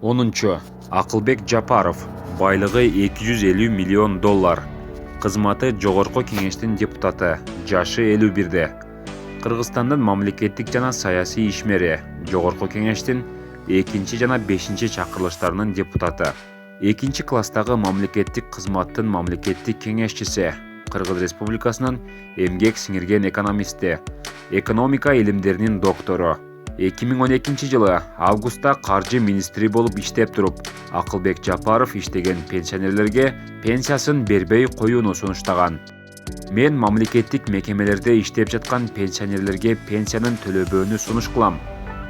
10. Акылбек Жапаров. Байлыгы 250 миллион доллар. Кызматы Жогорку Кеңештин депутаты. Жашы 51-де. Кыргызстандын мамлекеттик жана саясий ишмери. Жогорку Кеңештин 2 жана 5 чакырылыштарынын депутаты. 2 класстагы мамлекеттик кызматтын мамлекеттик кеңешчиси. Кыргыз Республикасынын эмгек сиңирген экономисти. Экономика илимдеринин доктору. 2012 жылы августта каржы министри болуп иштеп туруп, Акылбек Жапаров иштеген пенсионерлерге пенсиясын бербей коюуну сунуштаган. Мен мамлекеттик мекемелерде иштеп жаткан пенсионерлерге пенсиянын төлөбөөнү сунуш кылам.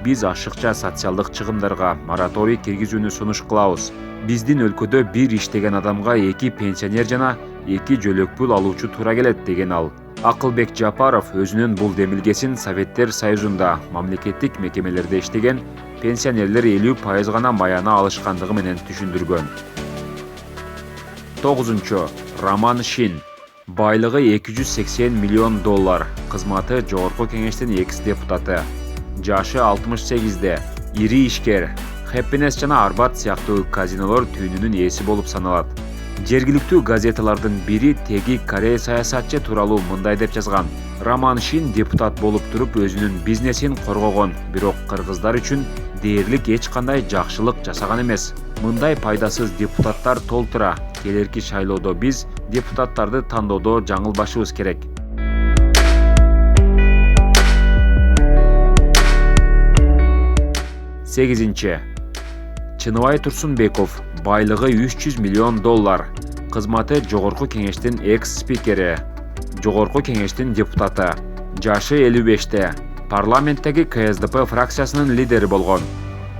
Биз ашыкча социалдык чыгымдарга мораторий киргизүүнү сунуш кылабыз. Биздин өлкөдө бир иштеген адамга 2 пенсионер жана 2 жөлөк пул алуучу туура келет деген ал. Акылбек Жапаров өзүнүн бул демилгесин Советтер Союзунда мамлекеттик мекемелерде иштеген пенсионерлер 50% гана маяна алышкандыгы менен түшүндүргөн. 9. Роман Шин. Байлыгы 280 миллион доллар. Кызматы Жогорку Кеңештин экс-депутаты. Жашы 68-де. Ири ишкер. Happiness жана Арбат сыяктуу казинолор түйүнүнүн ээси болуп саналат. Жергиликтүү газеталардын бири теги Корея саясатчы тууралуу мындай деп жазган. Роман Шин депутат болуп туруп өзүнүн бизнесин коргогон, бирок кыргыздар үчүн дээрлик эч кандай жакшылык жасаган эмес. Мындай пайдасыз депутаттар толтура. Келерки шайлоодо биз депутаттарды тандоодо жаңылбашыбыз керек. 8. Чыныбай Турсунбеков. Байлыгы 300 миллион доллар. Кызматы Жогорку Кеңештин экс-спикери. Жогорку Кеңештин депутаты. Жашы 55-те. Парламенттеги КСДП фракциясынын лидери болгон.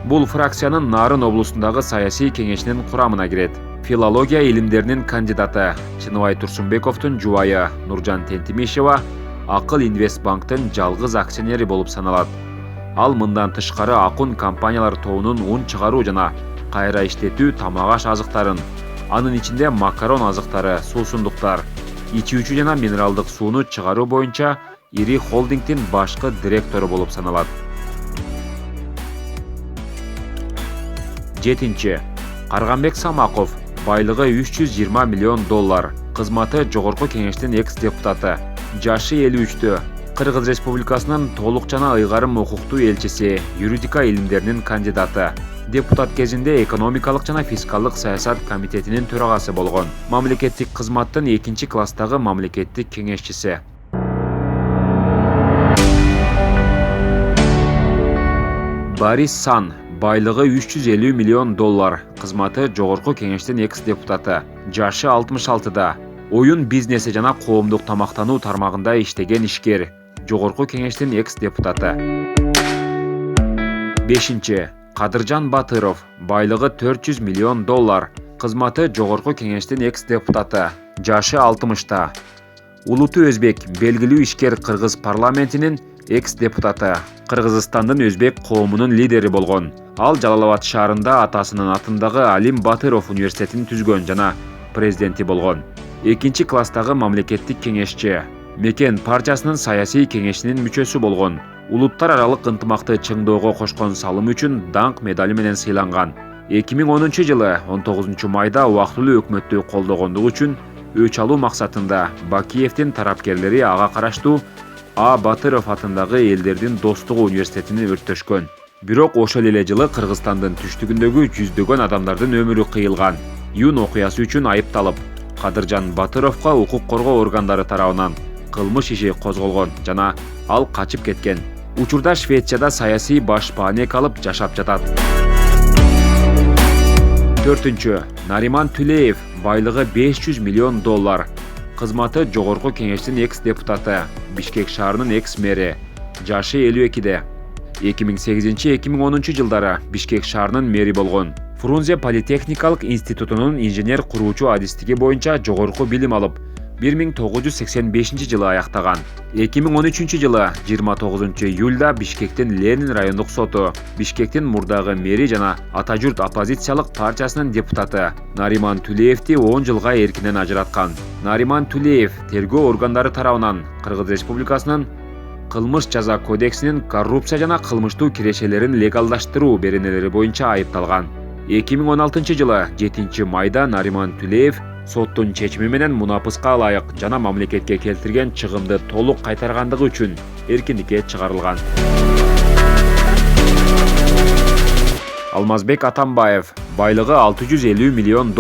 Бул фракциянын Нарын облусундагы саясий кеңешинин курамына кирет. Филология илимдеринин кандидаты. Чыныбай Турсунбековдун жубайы Нуржан Тентимишева Акыл Инвестбанктын жалгыз акционери болуп саналат. Ал мындан тышкары Акун компаниялар тобунун ун чыгаруу жана кайра иштетүү тамак аш азыктарын, анын ичинде макарон азыктары, суусундуктар, ичүүчү жана минералдык сууну чыгаруу боюнча ири холдингдин башкы директору болуп саналат. 7. Карганбек Самаков. Байлыгы 320 миллион доллар. Кызматы Жогорку Кеңештин экс-депутаты. Жашы 53-тө. Кыргыз Республикасынын толук жана ыйгарым укуктуу элчиси, юридика илимдеринин кандидаты. Депутат кезинде экономикалык жана фискалдык саясат комитетинин төрагасы болгон. Мамлекеттик кызматтын 2 класстагы мамлекеттик кеңешчиси. Борис Сан. Байлыгы 350 миллион доллар. Кызматы Жогорку Кеңештин экс-депутаты. Жашы 66-да. Оюн бизнеси жана коомдук тамактануу тармагында иштеген ишкер. Жогорку Кеңештин экс-депутаты. 5. Кадыржан Батыров. Байлыгы 400 миллион доллар. Кызматы Жогорку Кеңештин экс-депутаты. Жашы 60-та. Улуту Өзбек. Белгилүү ишкер Кыргыз парламентинин экс-депутаты. Кыргызстандын өзбек коомунун лидери болгон. Ал Жалал-Абад шаарында атасынын атындагы Алим Батыров университетин түзгөн жана президенти болгон. 2 класстагы мамлекеттик кеңешчи. Мекен партиясынын саясий кеңешинин мүчөсү болгон. Улуттар аралык ынтымакты чыңдоого кошкон салымы үчүн даңк медали менен сыйланган. 2010 жылы 19 майда убактылуу өкмөттү колдогондугу үчүн өч алуу максатында Бакиевдин тарапкерлери ага караштуу А. Батыров атындагы Элдердин достугу университетини өрттөшкөн. Бирок ошол эле жылы Кыргызстандын түштүгүндөгү жүздөгөн адамдардын өмүрү кыйылган. Июнь окуясы үчүн айыпталып, Кадыржан Батыровго укук коргоо органдары тарабынан кылмыш иши козголгон жана ал качып кеткен. Учурда Швецияда саясий баш баанек алып жашап жатат. 4. Нариман Түлеев. Байлыгы 500 миллион доллар. Кызматы Жогорку Кеңештин экс-депутаты. Бишкек шаарынын экс-мэри. Жашы 52-де. 2008-2010 жылдары Бишкек шаарынын мэри болгон. Фрунзе политехникалык институтунун инженер куруучу адистиги боюнча жогорку билим алып, 1985 жылы аяктаган. 2013 жылы 29 июлда Бишкектин Ленин райондук соту, Бишкектин мурдагы мэри жана Ата журт оппозициялык партиясынын депутаты Нариман Түлеевди 10 жылга эркинен ажыраткан. Нариман Түлеев тергөө органдары тарабынан Кыргыз Республикасынын кылмыш жаза кодексинин коррупция жана кылмыштуу кирешелерин легалдаштыруу беренелери боюнча айыпталган. 2016 жылы 7 майда Нариман Түлеев соттун чечими менен мунапыска ылайык жана мамлекетке келтирген чыгымды толук кайтаргандыгы үчүн эркиндикке чыгарылган. Алмазбек Атамбаев байлыгы $650 миллион.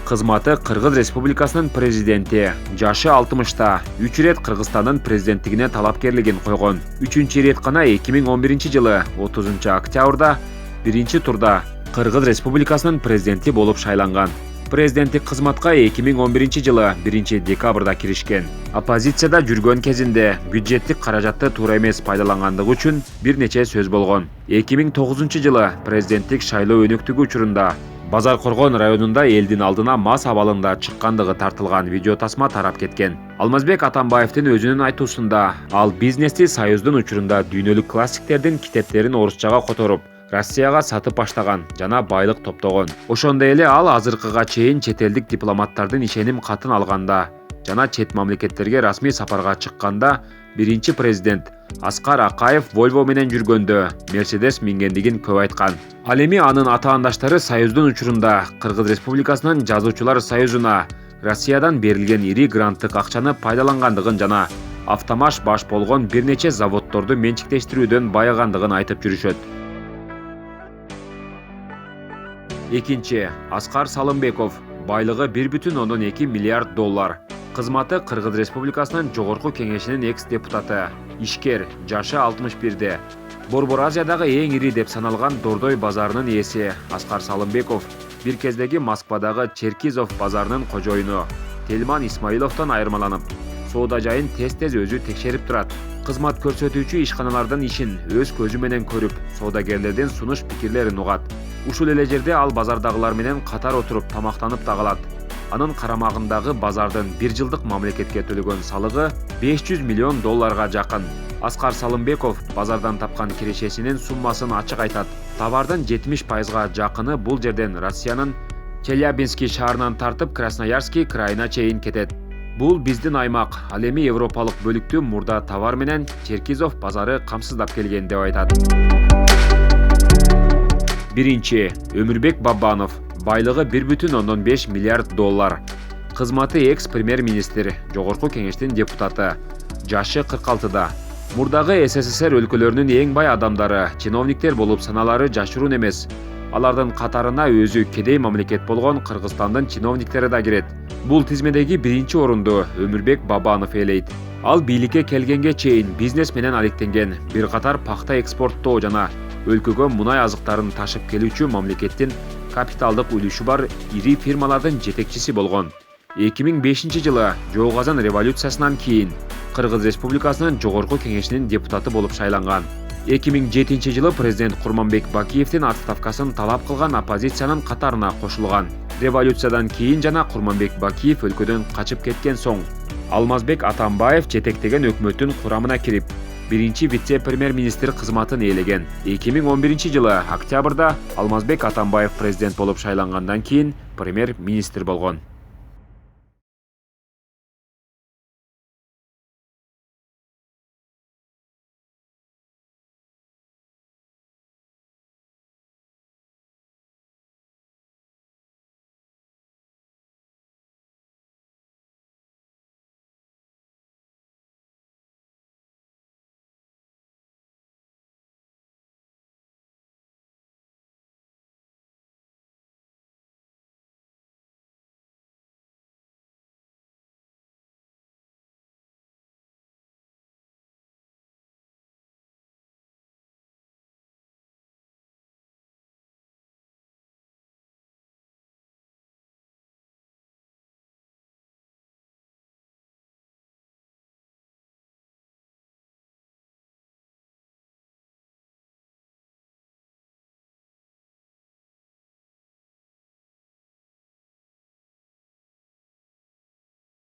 Кызматы Кыргыз Республикасынын президенти. Жашы 60-та. 3 рет Кыргызстандын президенттигине талапкерлигин койгон. 3-чү рет гана 2011 жылы 30 октябрда 1-чи турда Кыргыз Республикасынын президенти болуп шайланган. Президенттик кызматка 2011 жылы 1 декабрда киришкен. Оппозицияда жүргөн кезинде бюджеттик каражатты туура эмес пайдалангандыгы үчүн бир нече сөз болгон. 2009 жылы президенттик шайлоо өнөктүгү учурунда Базар Коргон районунда элдин алдына мас абалында чыккандыгы тартылган видео тасма тарап кеткен. Алмазбек Атамбаевдин өзүнүн айтуусунда ал бизнести Союздун учурунда дүйнөлүк классиктердин китептерин орусчага которуп, Россияга сатып баштаган жана байлык топтогон. Ошондой эле ал азыркыга чейин чет элдик дипломаттардын ишеним катын алганда жана чет мамлекеттерге расмий сапарга чыкканда биринчи президент Аскар Акаев Volvo менен жүргөндө Mercedes мингендигин көп айткан. Ал эми анын атаандаштары Союздун учурунда Кыргыз Республикасынын Жазуучулар Союзуна Россиядан берилген ири гранттык акчаны пайдалангандыгын жана автомаш баш болгон бир нече заводдорду менчиктештирүүдөн байыгандыгын айтып жүрүшөт. Экинчи, Аскар Салымбеков байлыгы $1,2 миллиард. Кызматы Кыргыз Республикасынын Жогорку Кеңешинин экс-депутаты. Ишкер, жашы 61-де. Борбор Азиядагы эң ири деп саналган Дордой базарынын ээси Аскар Салымбеков бир кездеги Москвадагы Черкизов базарынын кожоюну Тельман Исмаиловдон айырмаланып, соода жайын тез-тез өзү текшерип турат. Кызмат көрсөтүүчү ишканалардын ишин өз көзү менен көрүп, соодагерлердин сунуш пикирлерин угат. Ушул эле жерде ал базардагылар менен катар отуруп тамактанып да калат. Анын карамагындагы базардын 1 жылдык мамлекетке төлөгөн салыгы $500 миллион жакын. Аскар Салымбеков базардан тапкан кирешесинин суммасын ачык айтат. Товардын 70%га жакыны бул жерден Россиянын Челябинский шаарынан тартып Красноярский крайына чейин кетет. Бул биздин аймак, ал эми европалык бөлүктү мурда товар менен Черкизов базары камсыздап келген деп айтат. Биринчи, Өмүрбек Бабанов байлыгы $1,5 миллиард. Кызматы экс-премьер-министр, Жогорку Кеңештин депутаты. Жашы 46-да. Мурдагы СССР өлкөлөрүнүн эң бай адамдары, чиновниктер болуп саналары жашыруун эмес. Алардын катарына өзү кедей мамлекет болгон Кыргызстандын чиновниктери да кирет. Бул тизмедеги биринчи орунду Өмүрбек Бабанов ээлейт. Ал бийликке келгенге чейин бизнес менен алектенген, бир катар пахта экспорттоо жана өлкөгө мунай азыктарын ташып келүүчү мамлекеттин капиталдык үлүшү бар ири фирмалардын жетекчиси болгон. 2005 жылы Жоо Казан революциясынан кийин Кыргыз Республикасынын Жогорку Кеңешинин депутаты болуп шайланган. 2007 жылы президент Курманбек Бакиевдин отставкасын талап кылган оппозициянын катарына кошулган. Революциядан кийин жана Курманбек Бакиев өлкөдөн качып кеткен соң, Алмазбек Атамбаев жетектеген өкмөттүн курамына кирип, биринчи вице-премьер-министр кызматын ээлеген. 2011 жылы октябрда Алмазбек Атамбаев президент болуп шайлангандан кийин премьер-министр болгон.